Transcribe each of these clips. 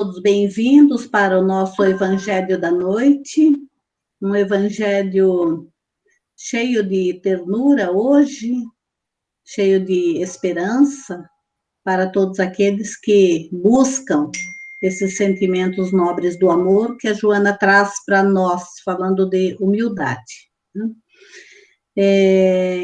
Todos bem-vindos para o nosso Evangelho da Noite, um Evangelho cheio de ternura hoje, cheio de esperança para todos aqueles que buscam esses sentimentos nobres do amor que a Joana traz para nós, falando de humildade.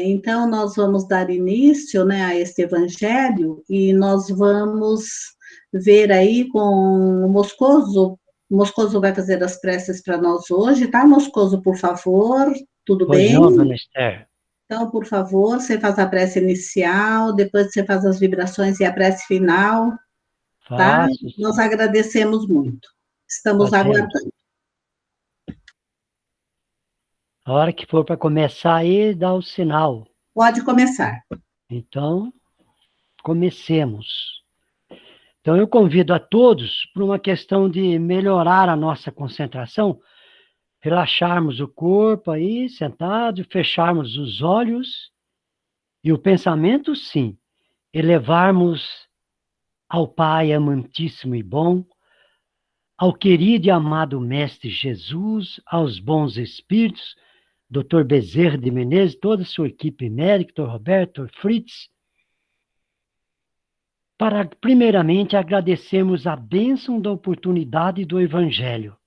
Então, nós vamos dar início, né, a este Evangelho e nós vamos ver aí com o Moscoso. O Moscoso vai fazer as preces para nós hoje, tá, Moscoso, por favor? Tudo Pois bem? não, dona Esther. Então, por favor, você faz a prece inicial, depois você faz as vibrações e a prece final, tá? Faço, Nós agradecemos muito. Estamos fazemos. aguardando. A hora que for para começar aí, dá o sinal. Pode começar. Então, comecemos. Então, eu convido a todos para uma questão de melhorar a nossa concentração, relaxarmos o corpo aí, sentado, fecharmos os olhos e o pensamento, sim, elevarmos ao Pai amantíssimo e bom, ao querido e amado Mestre Jesus, aos bons espíritos, Dr. Bezerra de Menezes, toda a sua equipe médica, Dr. Roberto, Dr. Fritz, para, primeiramente, agradecermos a bênção da oportunidade do Evangelho,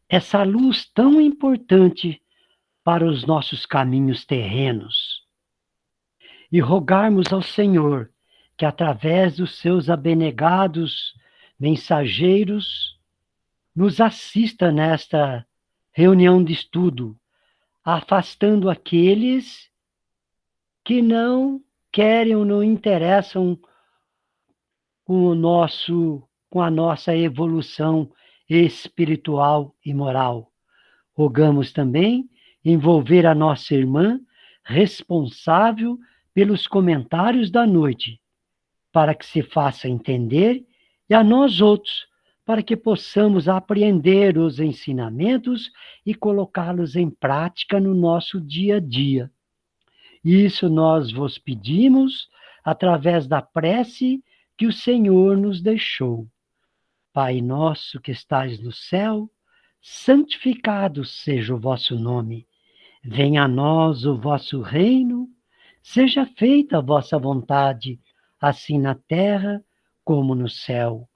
essa luz tão importante para os nossos caminhos terrenos, e rogarmos ao Senhor que, através dos seus abnegados mensageiros, nos assista nesta reunião de estudo, afastando aqueles que não querem ou não interessam com a nossa evolução espiritual e moral. Rogamos também envolver a nossa irmã responsável pelos comentários da noite, para que se faça entender, e a nós outros, para que possamos apreender os ensinamentos e colocá-los em prática no nosso dia a dia. Isso nós vos pedimos através da prece que o Senhor nos deixou. Pai nosso que estais no céu, santificado seja o vosso nome. Venha a nós o vosso reino, seja feita a vossa vontade, assim na terra como no céu.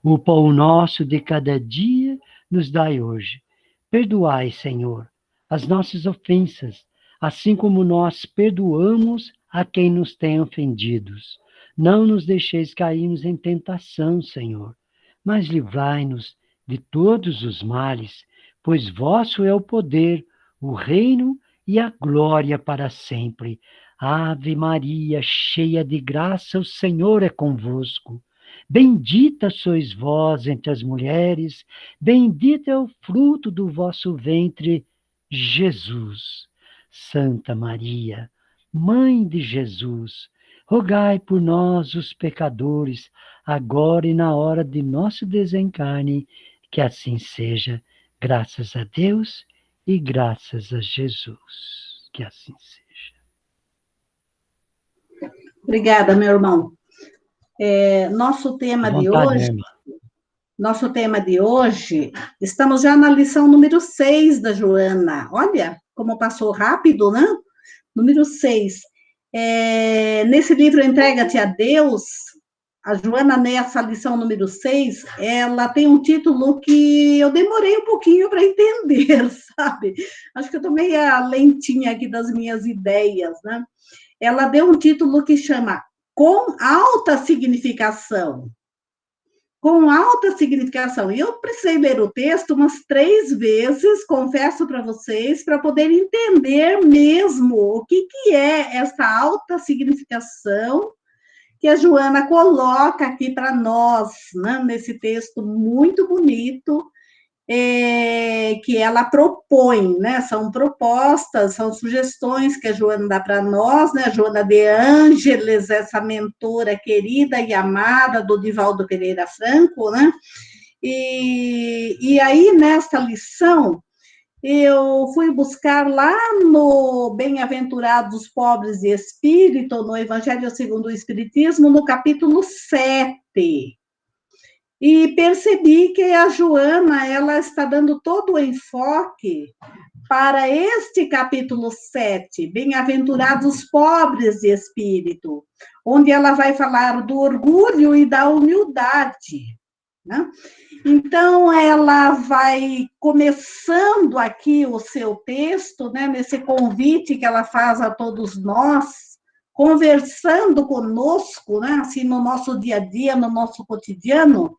O pão nosso de cada dia nos dai hoje. Perdoai, Senhor, as nossas ofensas, assim como nós perdoamos a quem nos tem ofendidos. Não nos deixeis cairmos em tentação, Senhor, mas livrai-nos de todos os males, pois vosso é o poder, o reino e a glória para sempre. Ave Maria, cheia de graça, o Senhor é convosco. Bendita sois vós entre as mulheres, bendito é o fruto do vosso ventre, Jesus. Santa Maria, Mãe de Jesus, rogai por nós, os pecadores, agora e na hora de nosso desencarne, que assim seja, graças a Deus e graças a Jesus. Que assim seja. Obrigada, meu irmão. Nosso tema À de vontade, minha hoje, irmã. estamos já na lição número 6 da Joana. Olha como passou rápido, né? Número 6. Nesse livro Entrega-te a Deus, a Joana, nessa lição número 6, ela tem um título que eu demorei um pouquinho para entender, sabe? Acho que eu tô meio lentinha aqui das minhas ideias, né? Ela deu um título que chama Com Alta Significação. Com alta significação. E eu precisei ler o texto umas 3 vezes, confesso para vocês, para poder entender mesmo o que é essa alta significação que a Joana coloca aqui para nós, né, nesse texto muito bonito, que ela propõe, né? São propostas, são sugestões que a Joana dá para nós, né? A Joana de Ângeles, essa mentora querida e amada do Divaldo Pereira Franco, né? E aí, nesta lição, eu fui buscar lá no Bem-aventurados Pobres de Espírito, no Evangelho segundo o Espiritismo, no capítulo 7. E percebi que a Joana, ela está dando todo o enfoque para este capítulo 7, Bem-aventurados pobres de espírito, onde ela vai falar do orgulho e da humildade, né? Então, ela vai começando aqui o seu texto, né, nesse convite que ela faz a todos nós, conversando conosco, né, assim, no nosso dia a dia, no nosso cotidiano,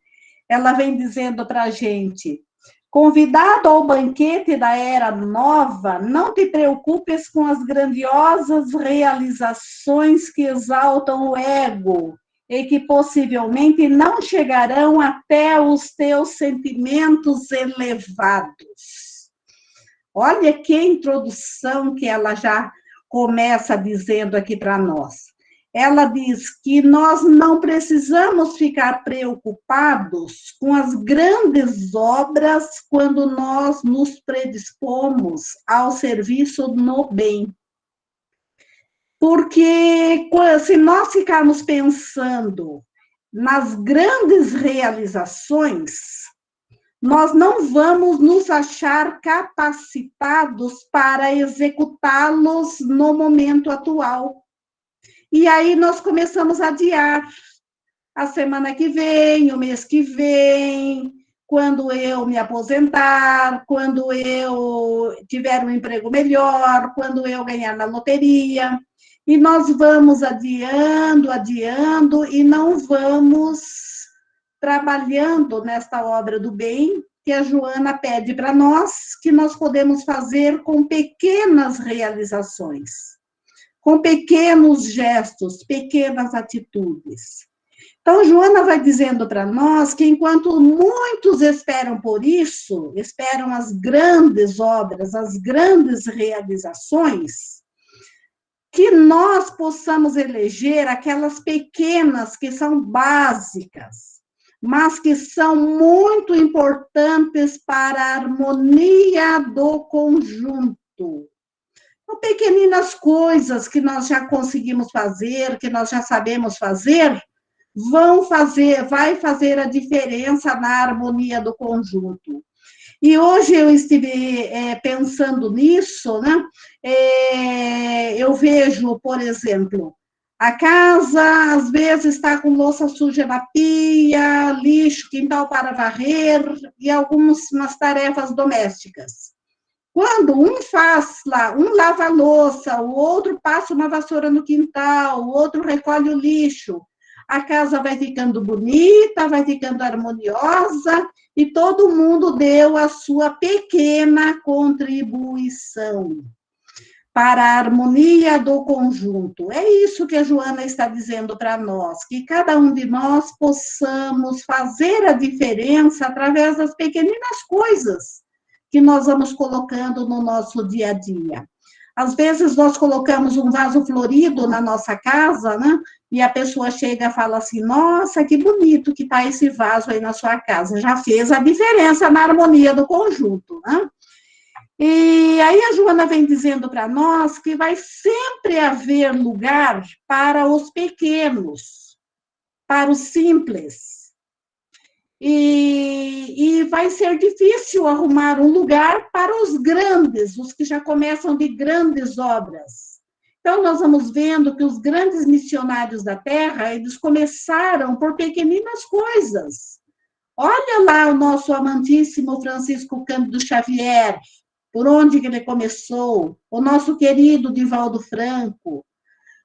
ela vem dizendo para a gente: convidado ao banquete da era nova, não te preocupes com as grandiosas realizações que exaltam o ego e que possivelmente não chegarão até os teus sentimentos elevados. Olha que introdução que ela já começa dizendo aqui para nós. Ela diz que nós não precisamos ficar preocupados com as grandes obras quando nós nos predispomos ao serviço no bem. Porque se nós ficarmos pensando nas grandes realizações, nós não vamos nos achar capacitados para executá-los no momento atual. E aí nós começamos a adiar. A semana que vem, o mês que vem, quando eu me aposentar, quando eu tiver um emprego melhor, quando eu ganhar na loteria. E nós vamos adiando, e não vamos trabalhando nesta obra do bem que a Joana pede para nós, que nós podemos fazer com pequenas realizações, com pequenos gestos, pequenas atitudes. Então, Joana vai dizendo para nós que enquanto muitos esperam por isso, esperam as grandes obras, as grandes realizações, que nós possamos eleger aquelas pequenas que são básicas, mas que são muito importantes para a harmonia do conjunto. Então, pequeninas coisas que nós já conseguimos fazer, que nós já sabemos fazer, vai fazer a diferença na harmonia do conjunto. E hoje eu estive pensando nisso, né? Eu vejo, por exemplo, a casa às vezes está com louça suja na pia, lixo, quintal para varrer e algumas tarefas domésticas. Quando um faz lá, um lava a louça, o outro passa uma vassoura no quintal, o outro recolhe o lixo, a casa vai ficando bonita, vai ficando harmoniosa, e todo mundo deu a sua pequena contribuição para a harmonia do conjunto. É isso que a Joana está dizendo para nós, que cada um de nós possamos fazer a diferença através das pequeninas coisas que nós vamos colocando no nosso dia a dia. Às vezes nós colocamos um vaso florido na nossa casa, né? E a pessoa chega e fala assim: nossa, que bonito que está esse vaso aí na sua casa. Já fez a diferença na harmonia do conjunto, né? E aí a Joana vem dizendo para nós que vai sempre haver lugar para os pequenos, para os simples. E vai ser difícil arrumar um lugar para os grandes, os que já começam de grandes obras. Então, nós vamos vendo que os grandes missionários da Terra, eles começaram por pequeninas coisas. Olha lá o nosso amantíssimo Francisco Cândido Xavier, por onde que ele começou, o nosso querido Divaldo Franco,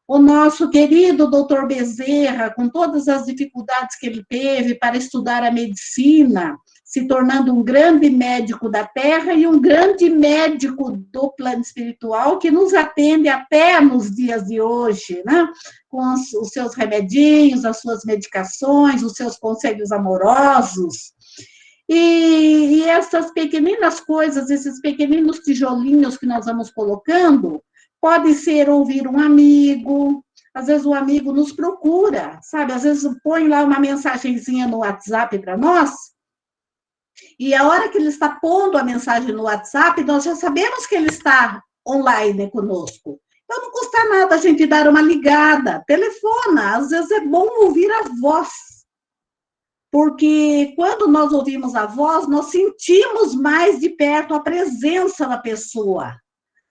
o nosso querido doutor Bezerra, com todas as dificuldades que ele teve para estudar a medicina, se tornando um grande médico da Terra e um grande médico do plano espiritual, que nos atende até nos dias de hoje, né? Com os seus remedinhos, as suas medicações, os seus conselhos amorosos. E essas pequeninas coisas, esses pequeninos tijolinhos que nós vamos colocando, pode ser ouvir um amigo, às vezes o amigo nos procura, sabe? Às vezes põe lá uma mensagenzinha no WhatsApp para nós, e a hora que ele está pondo a mensagem no WhatsApp, nós já sabemos que ele está online conosco. Então, não custa nada a gente dar uma ligada, telefona, às vezes é bom ouvir a voz. porque quando nós ouvimos a voz, nós sentimos mais de perto a presença da pessoa.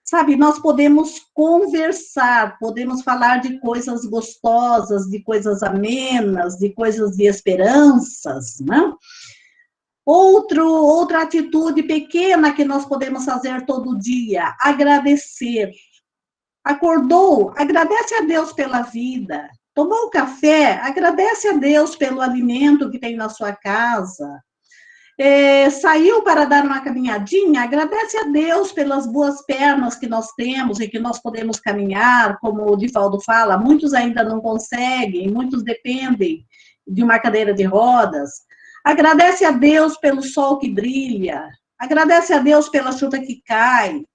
Sabe, nós podemos conversar, podemos falar de coisas gostosas, de coisas amenas, de coisas de esperanças, né? Outra atitude pequena que nós podemos fazer todo dia, agradecer. Acordou, agradece a Deus pela vida. Tomou café, agradece a Deus pelo alimento que tem na sua casa. Saiu para dar uma caminhadinha, agradece a Deus pelas boas pernas que nós temos e que nós podemos caminhar, como o Divaldo fala, muitos ainda não conseguem, muitos dependem de uma cadeira de rodas. Agradece a Deus pelo sol que brilha, agradece a Deus pela chuva que cai.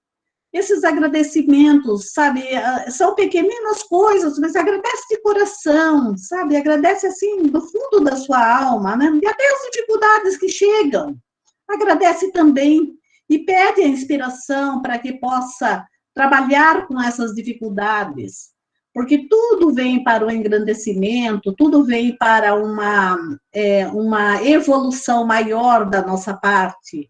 Esses agradecimentos, sabe, são pequeninas coisas, mas agradece de coração, sabe, agradece assim, do fundo da sua alma, né? E até as dificuldades que chegam, agradece também e pede a inspiração para que possa trabalhar com essas dificuldades, porque tudo vem para o engrandecimento, tudo vem para uma evolução maior da nossa parte.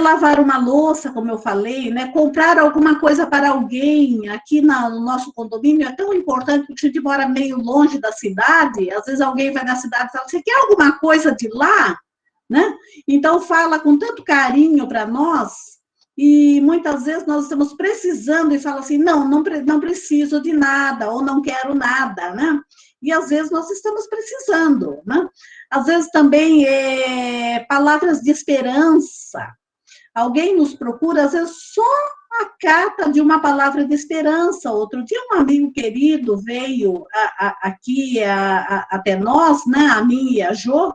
Lavar uma louça, como eu falei, né? Comprar alguma coisa para alguém. Aqui no nosso condomínio é tão importante, porque a gente mora meio longe da cidade, às vezes alguém vai na cidade e fala, você quer alguma coisa de lá? Né? Então, fala com tanto carinho para nós, e muitas vezes nós estamos precisando e fala assim, não preciso de nada, ou não quero nada, né? E às vezes nós estamos precisando, né? Às vezes também palavras de esperança. Alguém nos procura, às vezes, só a carta de uma palavra de esperança. Outro dia, um amigo querido veio aqui até nós, né, a mim e a Jo,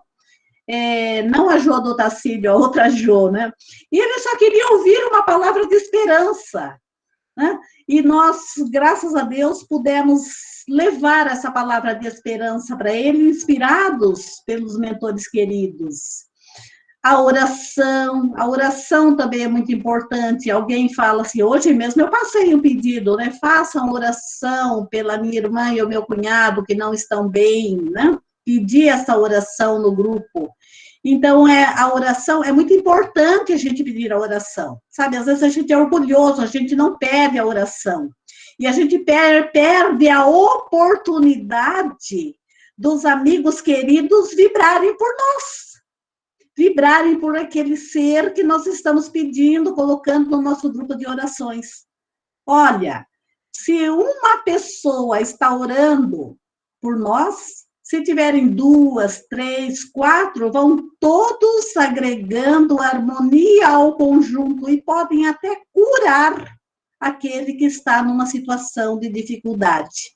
não a Jo do Tacílio, a outra Jo, né? E ele só queria ouvir uma palavra de esperança, né? E nós, graças a Deus, pudemos levar essa palavra de esperança para ele, inspirados pelos mentores queridos. A oração também é muito importante. Alguém fala assim, hoje mesmo eu passei um pedido, né? Façam oração pela minha irmã e o meu cunhado que não estão bem, né? Pedi essa oração no grupo. Então, a oração, é muito importante a gente pedir a oração, sabe? Às vezes a gente é orgulhoso, a gente não pede a oração. E a gente perde a oportunidade dos amigos queridos vibrarem por nós. Vibrarem por aquele ser que nós estamos pedindo, colocando no nosso grupo de orações. Olha, se uma pessoa está orando por nós, se tiverem 2, 3, 4, vão todos agregando harmonia ao conjunto e podem até curar aquele que está numa situação de dificuldade.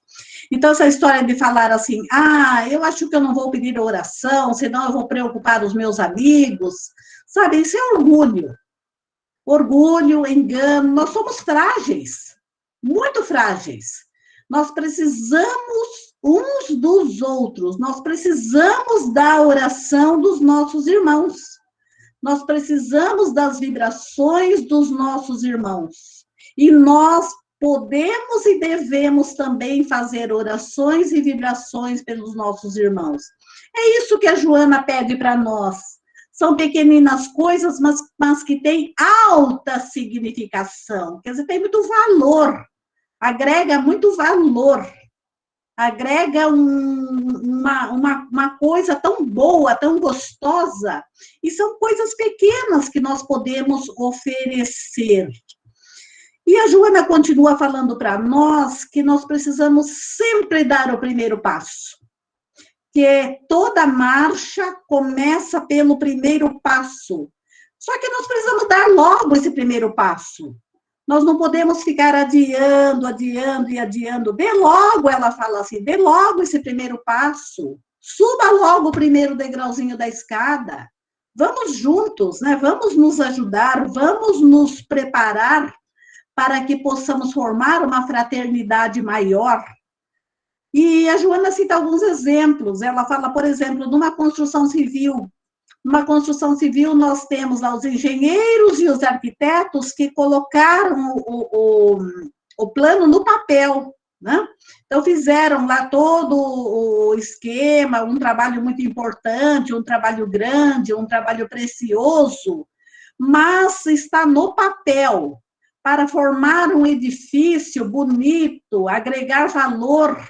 Então, essa história de falar assim, eu acho que eu não vou pedir oração, senão eu vou preocupar os meus amigos, sabe, isso é orgulho. Orgulho, engano, nós somos frágeis, muito frágeis. Nós precisamos uns dos outros, nós precisamos da oração dos nossos irmãos, nós precisamos das vibrações dos nossos irmãos. E nós podemos e devemos também fazer orações e vibrações pelos nossos irmãos. É isso que a Joana pede para nós. São pequeninas coisas, mas que têm alta significação. Quer dizer, tem muito valor. Agrega muito valor. Agrega uma coisa tão boa, tão gostosa. E são coisas pequenas que nós podemos oferecer. E a Joana continua falando para nós que nós precisamos sempre dar o primeiro passo, que toda marcha começa pelo primeiro passo. Só que nós precisamos dar logo esse primeiro passo. Nós não podemos ficar adiando. Dê logo, ela fala assim, dê logo esse primeiro passo. Suba logo o primeiro degrauzinho da escada. Vamos juntos, né? Vamos nos ajudar, vamos nos preparar para que possamos formar uma fraternidade maior. E a Joana cita alguns exemplos. Ela fala, por exemplo, numa construção civil. Numa construção civil, nós temos lá os engenheiros e os arquitetos que colocaram o plano no papel. né? Então, fizeram lá todo o esquema, um trabalho muito importante, um trabalho grande, um trabalho precioso, mas está no papel. Para formar um edifício bonito, agregar valor,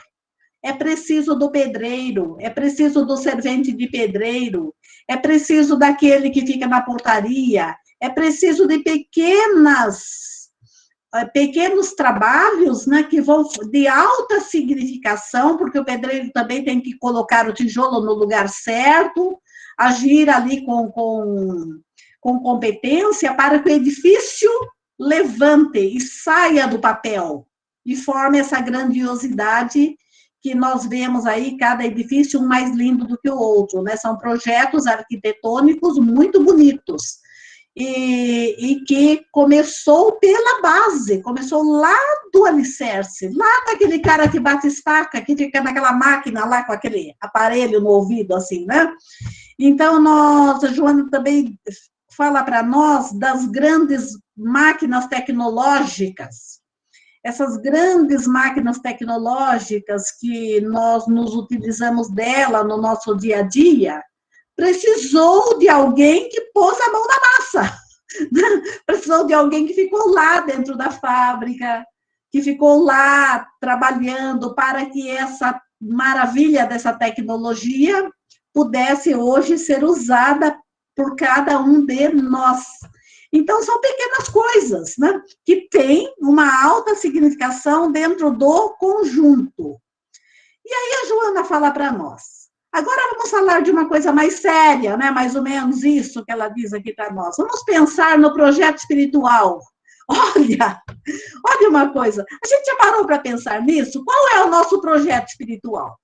é preciso do pedreiro, é preciso do servente de pedreiro, é preciso daquele que fica na portaria, é preciso de pequenos trabalhos, né, que vão de alta significação, porque o pedreiro também tem que colocar o tijolo no lugar certo, agir ali com competência para que o edifício levante e saia do papel e forme essa grandiosidade que nós vemos aí, cada edifício um mais lindo do que o outro, né? São projetos arquitetônicos muito bonitos. E que começou pela base, começou lá do alicerce, lá daquele cara que bate estaca, que fica naquela máquina lá com aquele aparelho no ouvido, assim, né? Então, a Joana também fala para nós das grandes máquinas tecnológicas, essas grandes máquinas tecnológicas que nós nos utilizamos dela no nosso dia a dia, precisou de alguém que pôs a mão na massa, precisou de alguém que ficou lá dentro da fábrica, que ficou lá trabalhando para que essa maravilha dessa tecnologia pudesse hoje ser usada por cada um de nós. Então, são pequenas coisas, né, que têm uma alta significação dentro do conjunto. E aí a Joana fala para nós. Agora vamos falar de uma coisa mais séria, né, mais ou menos isso que ela diz aqui para nós. Vamos pensar no projeto espiritual. Olha uma coisa, a gente já parou para pensar nisso? Qual é o nosso projeto espiritual?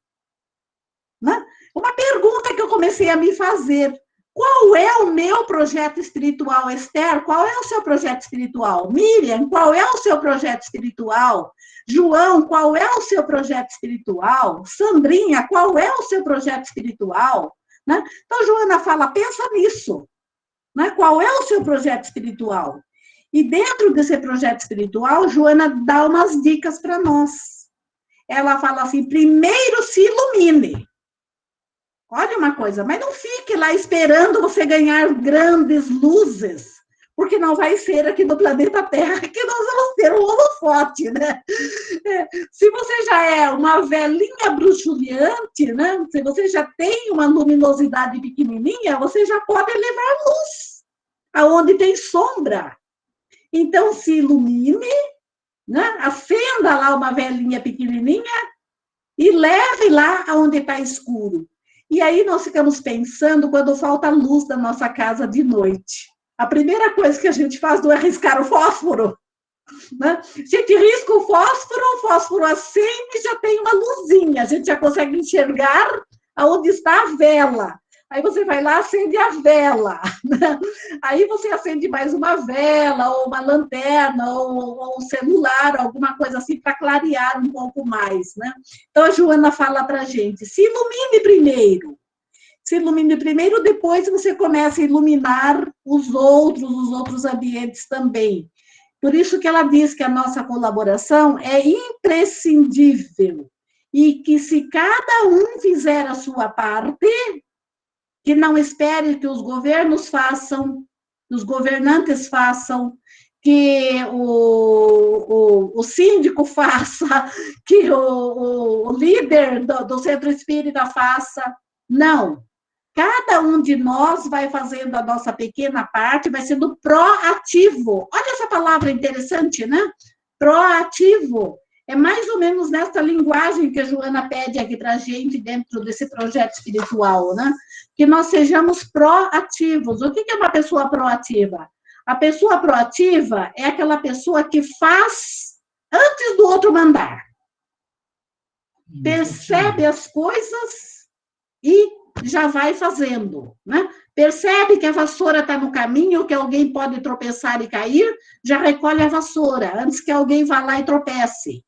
Né? Uma pergunta que eu comecei a me fazer. Qual é o meu projeto espiritual, Esther? Qual é o seu projeto espiritual? Miriam, qual é o seu projeto espiritual? João, qual é o seu projeto espiritual? Sandrinha, qual é o seu projeto espiritual? Né? Então, Joana fala, pensa nisso. Né? Qual é o seu projeto espiritual? E dentro desse projeto espiritual, Joana dá umas dicas para nós. Ela fala assim, primeiro se ilumine. Olha uma coisa, mas não fique lá esperando você ganhar grandes luzes, porque não vai ser aqui no planeta Terra que nós vamos ter um holofote, né? Se você já é uma velhinha bruxuleante, né? Se você já tem uma luminosidade pequenininha, você já pode levar luz aonde tem sombra. Então, se ilumine, né? Acenda lá uma velhinha pequenininha e leve lá aonde está escuro. E aí nós ficamos pensando quando falta luz na nossa casa de noite. A primeira coisa que a gente faz não é riscar o fósforo. Né? A gente risca o fósforo acende e já tem uma luzinha. A gente já consegue enxergar aonde está a vela. Aí você vai lá, acende a vela. Né? Aí você acende mais uma vela, ou uma lanterna, ou um celular, alguma coisa assim, para clarear um pouco mais. Né? Então, a Joana fala para a gente, se ilumine primeiro. Se ilumine primeiro, depois você começa a iluminar os outros ambientes também. Por isso que ela diz que a nossa colaboração é imprescindível. E que se cada um fizer a sua parte, que não espere que os governos façam, que os governantes façam, que o síndico faça, que o líder do centro espírita faça. Não. Cada um de nós vai fazendo a nossa pequena parte, vai sendo proativo. Olha essa palavra interessante, né? Proativo. É mais ou menos nessa linguagem que a Joana pede aqui para a gente dentro desse projeto espiritual, né? Que nós sejamos proativos. O que é uma pessoa proativa? A pessoa proativa é aquela pessoa que faz antes do outro mandar. Percebe as coisas e já vai fazendo, né? Percebe que a vassoura está no caminho, que alguém pode tropeçar e cair, já recolhe a vassoura, antes que alguém vá lá e tropece.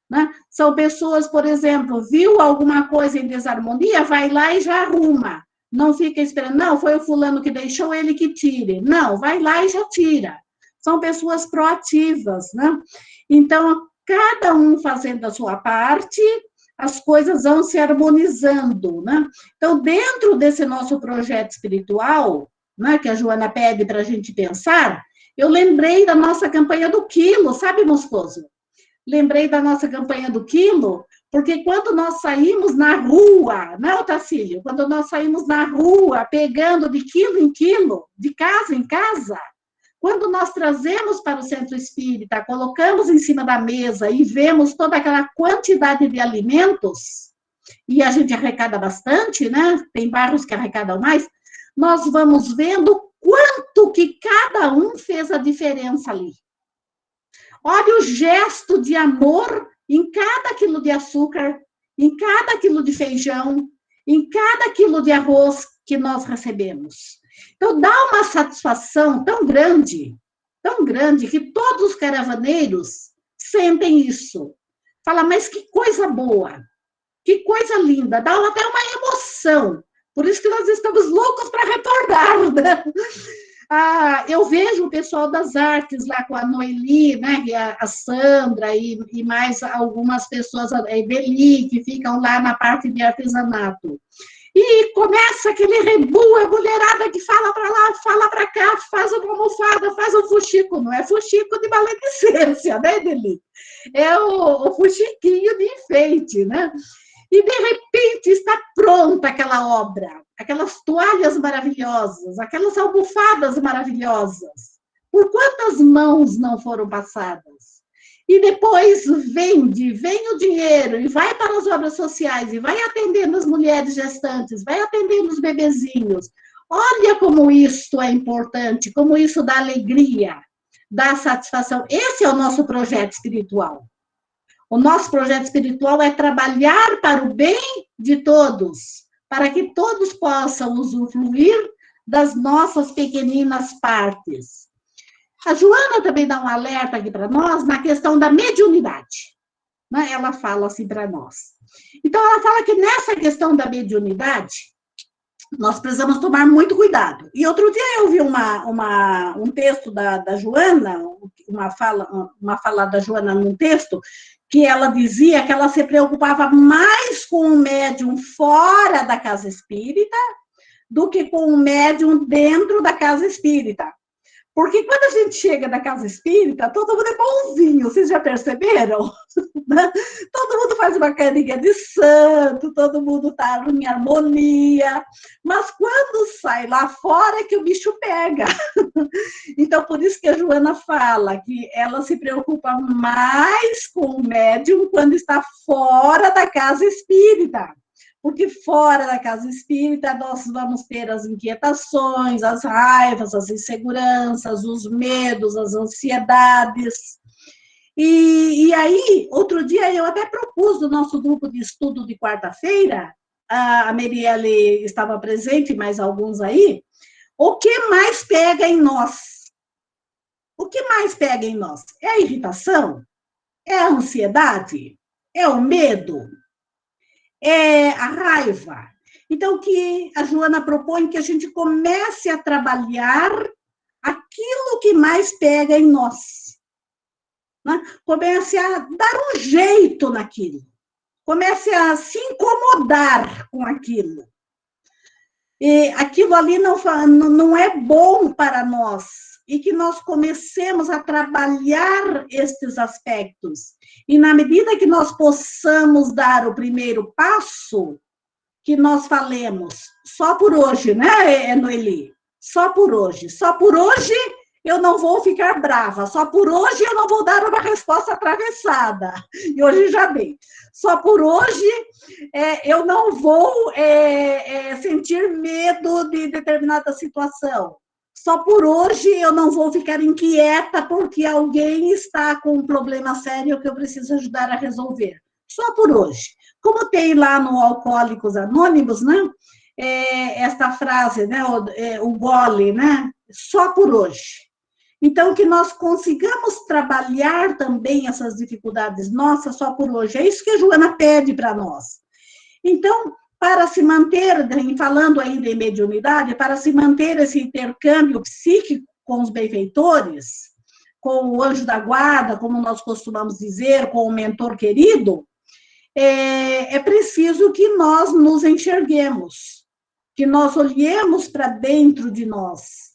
Né? São pessoas, por exemplo, viu alguma coisa em desarmonia, vai lá e já arruma. Não fica esperando, não, foi o fulano que deixou, ele que tire. Não, vai lá e já tira. São pessoas proativas, né? Então, cada um fazendo a sua parte, as coisas vão se harmonizando, né? Então, dentro desse nosso projeto espiritual, né, que a Joana pede para a gente pensar, eu lembrei da nossa campanha do quilo, sabe, Moscoso? Lembrei da nossa campanha do quilo, porque quando nós saímos na rua, né, Otacílio? Quando nós saímos na rua, pegando de quilo em quilo, de casa em casa, quando nós trazemos para o centro espírita, colocamos em cima da mesa e vemos toda aquela quantidade de alimentos, e a gente arrecada bastante, né? Tem bairros que arrecadam mais, nós vamos vendo quanto que cada um fez a diferença ali. Olha o gesto de amor em cada quilo de açúcar, em cada quilo de feijão, em cada quilo de arroz que nós recebemos. Então, dá uma satisfação tão grande, que todos os caravaneiros sentem isso. Fala, mas que coisa boa, que coisa linda, dá até uma emoção. Por isso que nós estamos loucos para retornar, né? Eu vejo o pessoal das artes lá com a Noeli, né, a Sandra e mais algumas pessoas, a Eveli, que ficam lá na parte de artesanato. E começa aquele rebu, a mulherada que fala para lá, fala para cá, faz uma almofada, faz um fuxico. Não é fuxico de maledicência, né, Eveli? É o fuxiquinho de enfeite, né? E, de repente, está pronta aquela obra, aquelas toalhas maravilhosas, aquelas almofadas maravilhosas. Por quantas mãos não foram passadas? E depois vem o dinheiro e vai para as obras sociais e vai atendendo as mulheres gestantes, vai atendendo os bebezinhos. Olha como isso é importante, como isso dá alegria, dá satisfação. Esse é o nosso projeto espiritual. O nosso projeto espiritual é trabalhar para o bem de todos, para que todos possam usufruir das nossas pequeninas partes. A Joana também dá um alerta aqui para nós na questão da mediunidade. Né? Ela fala assim para nós. Então, ela fala que nessa questão da mediunidade, nós precisamos tomar muito cuidado. E outro dia eu vi um texto da Joana, uma fala da Joana num texto, que ela dizia que ela se preocupava mais com o médium fora da casa espírita do que com o médium dentro da casa espírita. Porque quando a gente chega da casa espírita, todo mundo é bonzinho, vocês já perceberam? Todo mundo faz uma carinha de santo, todo mundo está em harmonia, mas quando sai lá fora é que o bicho pega. Então, por isso que a Joana fala que ela se preocupa mais com o médium quando está fora da casa espírita. Porque fora da casa espírita nós vamos ter as inquietações, as raivas, as inseguranças, os medos, as ansiedades. E aí, outro dia, eu até propus no nosso grupo de estudo de quarta-feira, a Merielle estava presente, mais alguns aí, o que mais pega em nós? O que mais pega em nós? É a irritação? É a ansiedade? É o medo? É a raiva? Então, que a Joana propõe que a gente comece a trabalhar aquilo que mais pega em nós. Né? Comece a dar um jeito naquilo. Comece a se incomodar com aquilo. E aquilo ali não é bom para nós. E que nós comecemos a trabalhar estes aspectos. E na medida que nós possamos dar o primeiro passo, que nós falemos, só por hoje, né, Noeli? Só por hoje. Só por hoje eu não vou ficar brava. Só por hoje eu não vou dar uma resposta atravessada. E hoje já dei. Só por hoje eu não vou sentir medo de determinada situação. Só por hoje eu não vou ficar inquieta porque alguém está com um problema sério que eu preciso ajudar a resolver. Só por hoje. Como tem lá no Alcoólicos Anônimos, né? Esta frase, né? O gole, né? Só por hoje. Então, que nós consigamos trabalhar também essas dificuldades nossas só por hoje. É isso que a Joana pede para nós. Então, para se manter, falando ainda em mediunidade, para se manter esse intercâmbio psíquico com os benfeitores, com o anjo da guarda, como nós costumamos dizer, com o mentor querido, é preciso que nós nos enxerguemos, que nós olhemos para dentro de nós.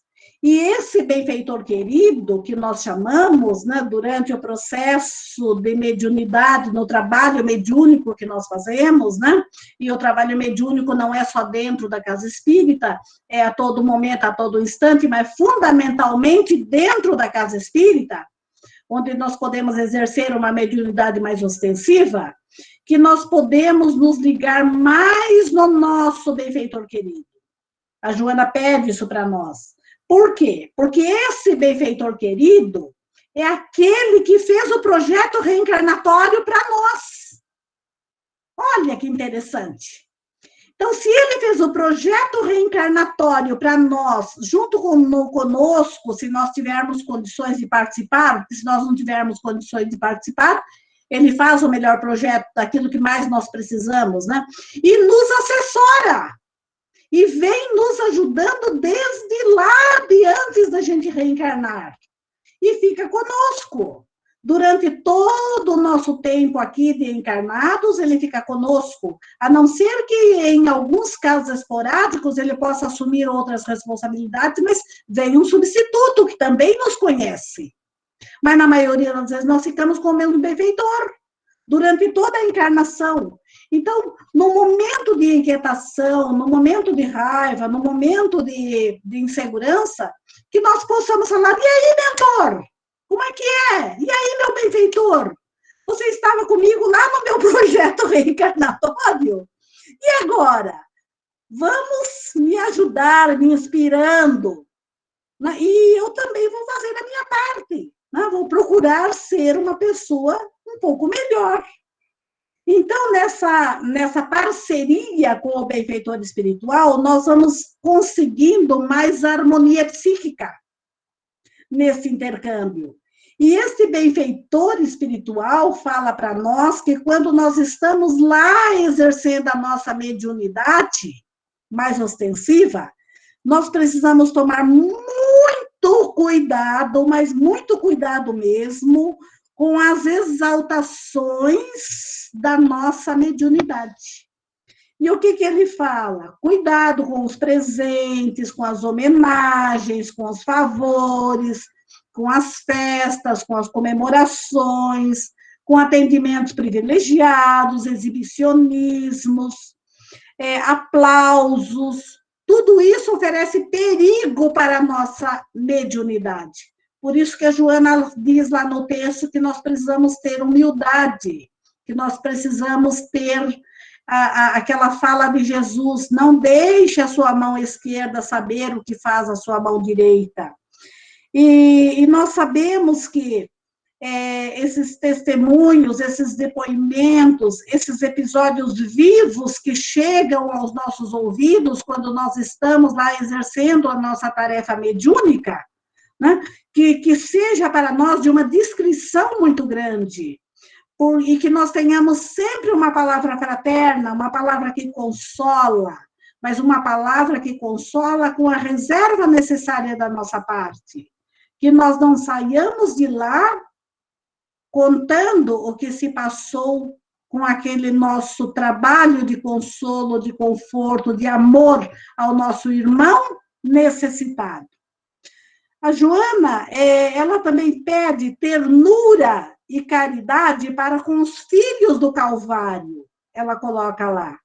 E esse benfeitor querido, que nós chamamos, né, durante o processo de mediunidade, no trabalho mediúnico que nós fazemos, né, e o trabalho mediúnico não é só dentro da casa espírita, é a todo momento, a todo instante, mas fundamentalmente dentro da casa espírita, onde nós podemos exercer uma mediunidade mais ostensiva, que nós podemos nos ligar mais no nosso benfeitor querido. A Joana pede isso para nós. Por quê? Porque esse benfeitor querido é aquele que fez o projeto reencarnatório para nós. Olha que interessante. Então, se ele fez o projeto reencarnatório para nós, junto conosco, se nós tivermos condições de participar, se nós não tivermos condições de participar, ele faz o melhor projeto daquilo que mais nós precisamos, né? E nos assessora. E vem nos ajudando desde lá, de antes da gente reencarnar. E fica conosco. Durante todo o nosso tempo aqui de encarnados, ele fica conosco. A não ser que, em alguns casos esporádicos, ele possa assumir outras responsabilidades, mas vem um substituto que também nos conhece. Mas, na maioria das vezes, nós ficamos com o mesmo benfeitor, durante toda a encarnação. Então, no momento de inquietação, no momento de raiva, no momento de insegurança, que nós possamos falar, e aí, mentor? Como é que é? E aí, meu benfeitor? Você estava comigo lá no meu projeto reencarnatório? E agora? Vamos me ajudar, me inspirando. E eu também vou fazer a minha parte. Vou procurar ser uma pessoa um pouco melhor. Então, nessa parceria com o benfeitor espiritual, nós vamos conseguindo mais harmonia psíquica nesse intercâmbio. E esse benfeitor espiritual fala para nós que quando nós estamos lá exercendo a nossa mediunidade mais ostensiva, nós precisamos tomar muito cuidado, mas muito cuidado mesmo, com as exaltações da nossa mediunidade. E o que ele fala? Cuidado com os presentes, com as homenagens, com os favores, com as festas, com as comemorações, com atendimentos privilegiados, exibicionismos, aplausos. Tudo isso oferece perigo para a nossa mediunidade. Por isso que a Joana diz lá no texto que nós precisamos ter humildade, que nós precisamos ter aquela fala de Jesus, não deixe a sua mão esquerda saber o que faz a sua mão direita. E nós sabemos que esses testemunhos, esses depoimentos, esses episódios vivos que chegam aos nossos ouvidos quando nós estamos lá exercendo a nossa tarefa mediúnica, né? Que seja para nós de uma discrição muito grande, e que nós tenhamos sempre uma palavra fraterna, uma palavra que consola, mas uma palavra que consola com a reserva necessária da nossa parte. Que nós não saiamos de lá contando o que se passou com aquele nosso trabalho de consolo, de conforto, de amor ao nosso irmão necessitado. A Joana, ela também pede ternura e caridade para com os filhos do Calvário. Ela coloca lá.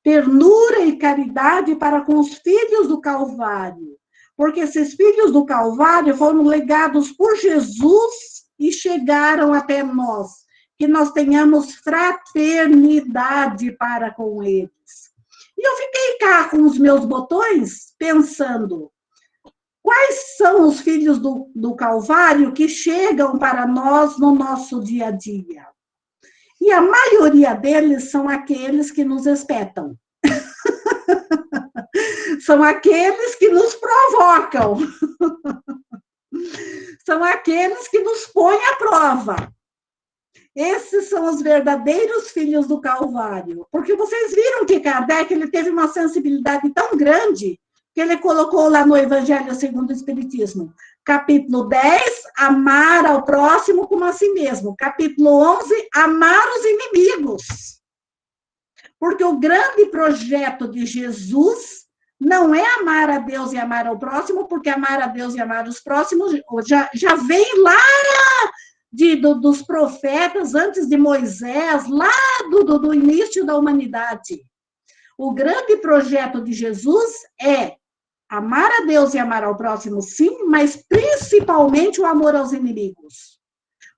Ternura e caridade para com os filhos do Calvário. Porque esses filhos do Calvário foram legados por Jesus e chegaram até nós. Que nós tenhamos fraternidade para com eles. E eu fiquei cá com os meus botões pensando, quais são os filhos do Calvário que chegam para nós no nosso dia a dia? E a maioria deles são aqueles que nos espetam. São aqueles que nos provocam. São aqueles que nos põem à prova. Esses são os verdadeiros filhos do Calvário. Porque vocês viram que Kardec ele teve uma sensibilidade tão grande que ele colocou lá no Evangelho segundo o Espiritismo. Capítulo 10, amar ao próximo como a si mesmo. Capítulo 11, amar os inimigos. Porque o grande projeto de Jesus não é amar a Deus e amar ao próximo, porque amar a Deus e amar os próximos já vem lá dos profetas, antes de Moisés, lá do início da humanidade. O grande projeto de Jesus é amar a Deus e amar ao próximo, sim, mas principalmente o amor aos inimigos.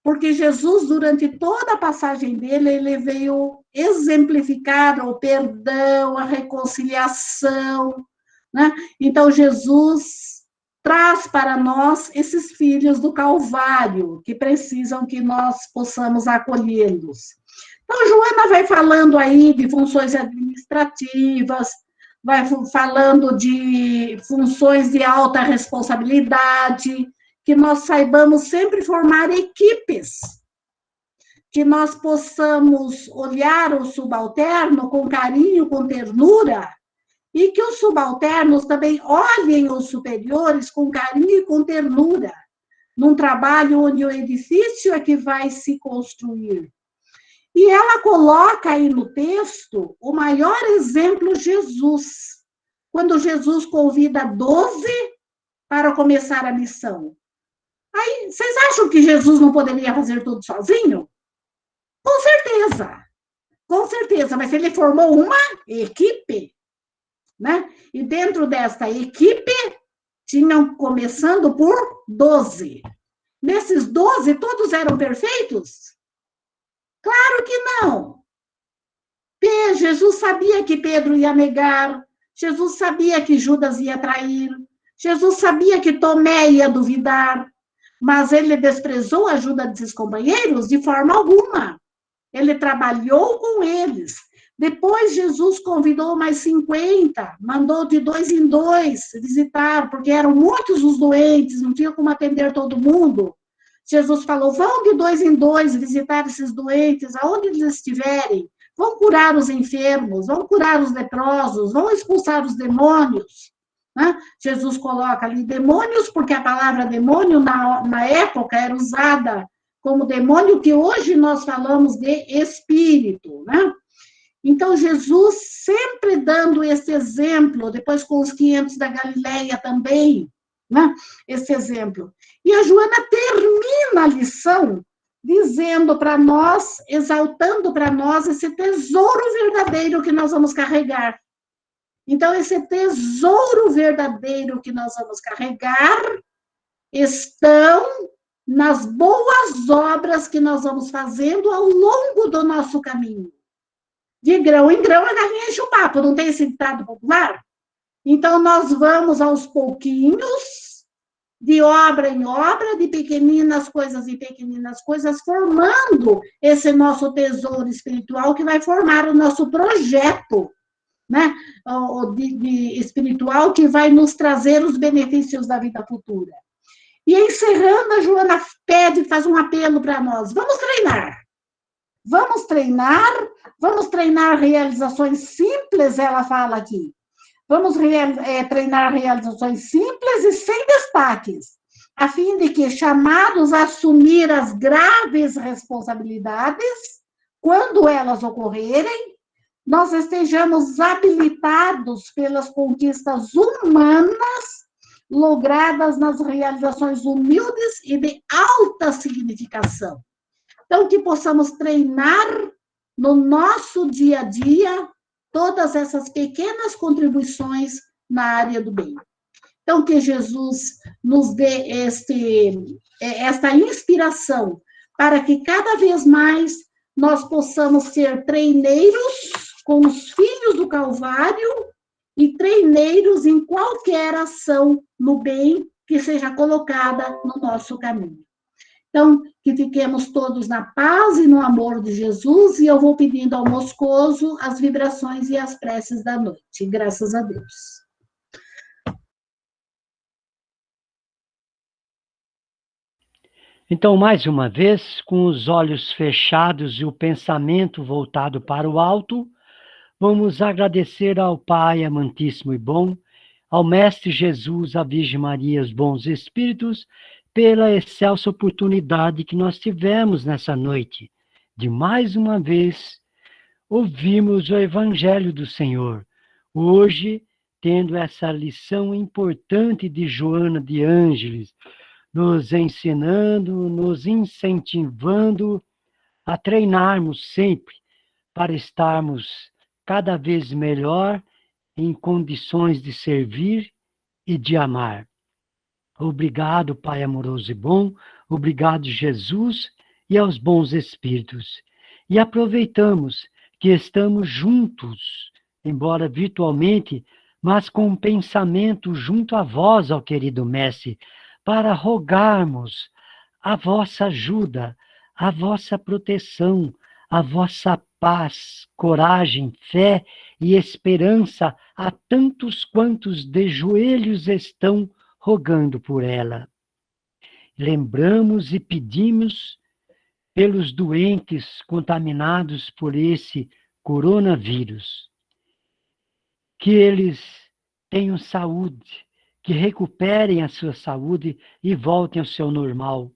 Porque Jesus, durante toda a passagem dele, ele veio exemplificar o perdão, a reconciliação, né? Então, Jesus traz para nós esses filhos do Calvário, que precisam que nós possamos acolhê-los. Então, Joana vai falando aí de funções administrativas, vai falando de funções de alta responsabilidade, que nós saibamos sempre formar equipes, que nós possamos olhar o subalterno com carinho, com ternura, e que os subalternos também olhem os superiores com carinho e com ternura, num trabalho onde o edifício é que vai se construir. E ela coloca aí no texto o maior exemplo, Jesus, quando Jesus convida 12 para começar a missão. Aí, vocês acham que Jesus não poderia fazer tudo sozinho? Com certeza, mas ele formou uma equipe, né? E dentro desta equipe, tinham começando por 12. Nesses 12, todos eram perfeitos? Claro que não. Jesus sabia que Pedro ia negar, Jesus sabia que Judas ia trair, Jesus sabia que Tomé ia duvidar, mas ele desprezou a ajuda desses companheiros de forma alguma. Ele trabalhou com eles. Depois, Jesus convidou mais 50, mandou de 2 em 2 visitar, porque eram muitos os doentes, não tinha como atender todo mundo. Jesus falou, vão de 2 em 2 visitar esses doentes, aonde eles estiverem, vão curar os enfermos, vão curar os leprosos, vão expulsar os demônios. Né? Jesus coloca ali demônios, porque a palavra demônio, na época, era usada como demônio, que hoje nós falamos de espírito, né? Então, Jesus sempre dando esse exemplo, depois com os 500 da Galileia também, né? Esse exemplo. E a Joana termina a lição dizendo para nós, exaltando para nós esse tesouro verdadeiro que nós vamos carregar. Então, esse tesouro verdadeiro que nós vamos carregar estão nas boas obras que nós vamos fazendo ao longo do nosso caminho. De grão em grão, a galinha enche o papo, não tem esse ditado popular? Então, nós vamos aos pouquinhos, de obra em obra, de pequeninas coisas em pequeninas coisas, formando esse nosso tesouro espiritual que vai formar o nosso projeto, né? De espiritual que vai nos trazer os benefícios da vida futura. E encerrando, a Joana faz um apelo para nós. Vamos treinar. Vamos treinar realizações simples, ela fala aqui. Vamos treinar realizações simples e sem destaques, a fim de que, chamados a assumir as graves responsabilidades, quando elas ocorrerem, nós estejamos habilitados pelas conquistas humanas logradas nas realizações humildes e de alta significação. Então, que possamos treinar no nosso dia a dia todas essas pequenas contribuições na área do bem. Então, que Jesus nos dê esta inspiração para que cada vez mais nós possamos ser treineiros com os filhos do Calvário e treineiros em qualquer ação no bem que seja colocada no nosso caminho. Então, que fiquemos todos na paz e no amor de Jesus, e eu vou pedindo ao Moscoso as vibrações e as preces da noite. Graças a Deus. Então, mais uma vez, com os olhos fechados e o pensamento voltado para o alto, vamos agradecer ao Pai amantíssimo e bom, ao Mestre Jesus, à Virgem Maria, os bons espíritos, pela excelsa oportunidade que nós tivemos nessa noite, de mais uma vez ouvirmos o Evangelho do Senhor. Hoje, tendo essa lição importante de Joana de Ângeles, nos ensinando, nos incentivando a treinarmos sempre para estarmos cada vez melhor em condições de servir e de amar. Obrigado, Pai amoroso e bom, obrigado, Jesus, e aos bons espíritos. E aproveitamos que estamos juntos, embora virtualmente, mas com um pensamento junto a vós, ó querido Mestre, para rogarmos a vossa ajuda, a vossa proteção, a vossa paz, coragem, fé e esperança a tantos quantos de joelhos estão rogando por ela. Lembramos e pedimos pelos doentes contaminados por esse coronavírus, que eles tenham saúde, que recuperem a sua saúde e voltem ao seu normal.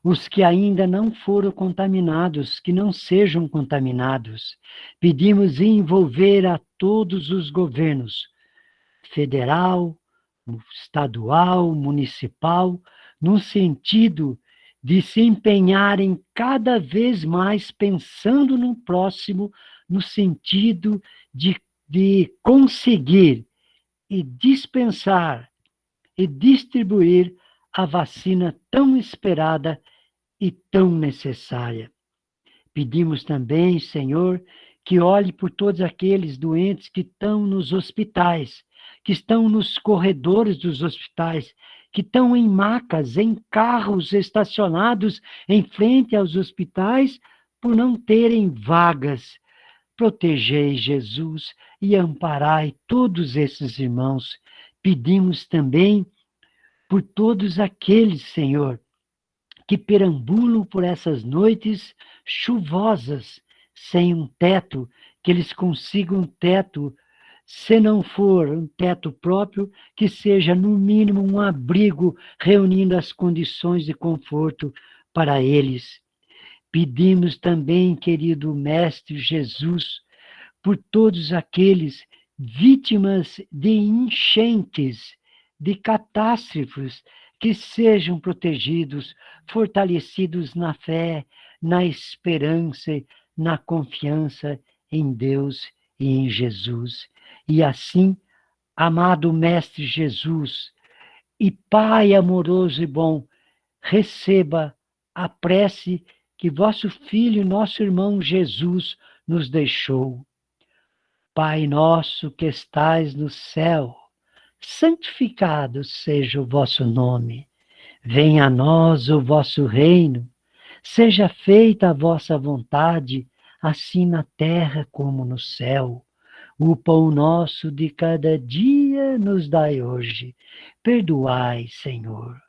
Os que ainda não foram contaminados, que não sejam contaminados. Pedimos envolver a todos os governos, federal, estadual, municipal, no sentido de se empenharem cada vez mais pensando no próximo, no sentido de conseguir e dispensar e distribuir a vacina tão esperada e tão necessária. Pedimos também, Senhor, que olhe por todos aqueles doentes que estão nos hospitais, que estão nos corredores dos hospitais, que estão em macas, em carros estacionados em frente aos hospitais por não terem vagas. Protegei, Jesus, e amparai todos esses irmãos. Pedimos também por todos aqueles, Senhor, que perambulam por essas noites chuvosas, sem um teto, que eles consigam um teto, se não for um teto próprio, que seja no mínimo um abrigo, reunindo as condições de conforto para eles. Pedimos também, querido Mestre Jesus, por todos aqueles vítimas de enchentes, de catástrofes, que sejam protegidos, fortalecidos na fé, na esperança, na confiança em Deus e em Jesus. E assim, amado Mestre Jesus e Pai amoroso e bom, receba a prece que vosso Filho, nosso irmão Jesus, nos deixou. Pai nosso que estais no céu, santificado seja o vosso nome. Venha a nós o vosso reino. Seja feita a vossa vontade, assim na terra como no céu. O pão nosso de cada dia nos dai hoje. Perdoai, Senhor,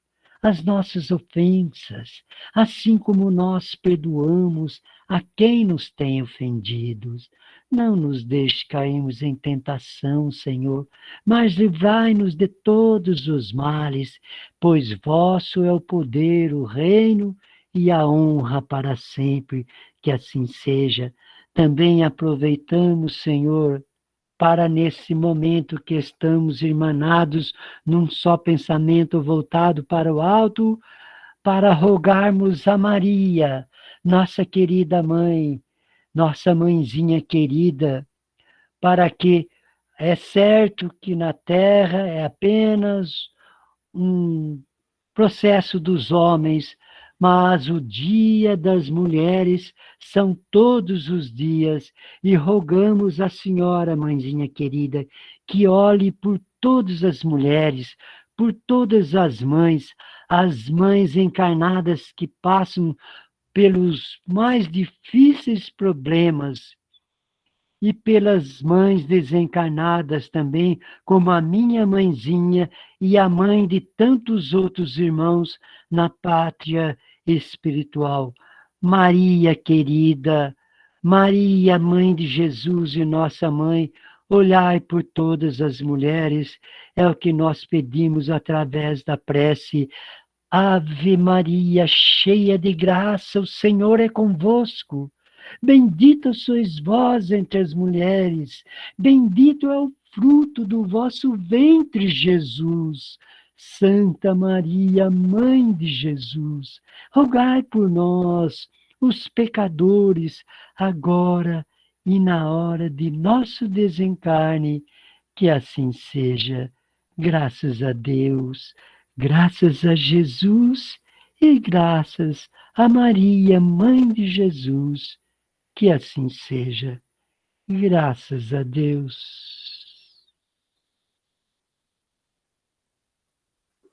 as nossas ofensas, assim como nós perdoamos a quem nos tem ofendidos. Não nos deixe cairmos em tentação, Senhor, mas livrai-nos de todos os males, pois vosso é o poder, o reino e a honra para sempre, que assim seja. Também aproveitamos, Senhor, para nesse momento que estamos irmanados num só pensamento voltado para o alto, para rogarmos a Maria, nossa querida mãe, nossa mãezinha querida, para que é certo que na Terra é apenas um processo dos homens, mas o dia das mulheres são todos os dias, e rogamos à Senhora, mãezinha querida, que olhe por todas as mulheres, por todas as mães encarnadas que passam pelos mais difíceis problemas, e pelas mães desencarnadas também, como a minha mãezinha e a mãe de tantos outros irmãos na pátria espiritual. Maria querida, Maria, mãe de Jesus e nossa mãe, Olhai por todas as mulheres, é o que nós pedimos através da prece. Ave Maria, cheia de graça, o Senhor é convosco. Bendita sois vós entre as mulheres, bendito é o fruto do vosso ventre, Jesus. Santa Maria, Mãe de Jesus, rogai por nós, os pecadores, agora e na hora de nosso desencarne, que assim seja. Graças a Deus, graças a Jesus e graças a Maria, Mãe de Jesus, que assim seja. Graças a Deus.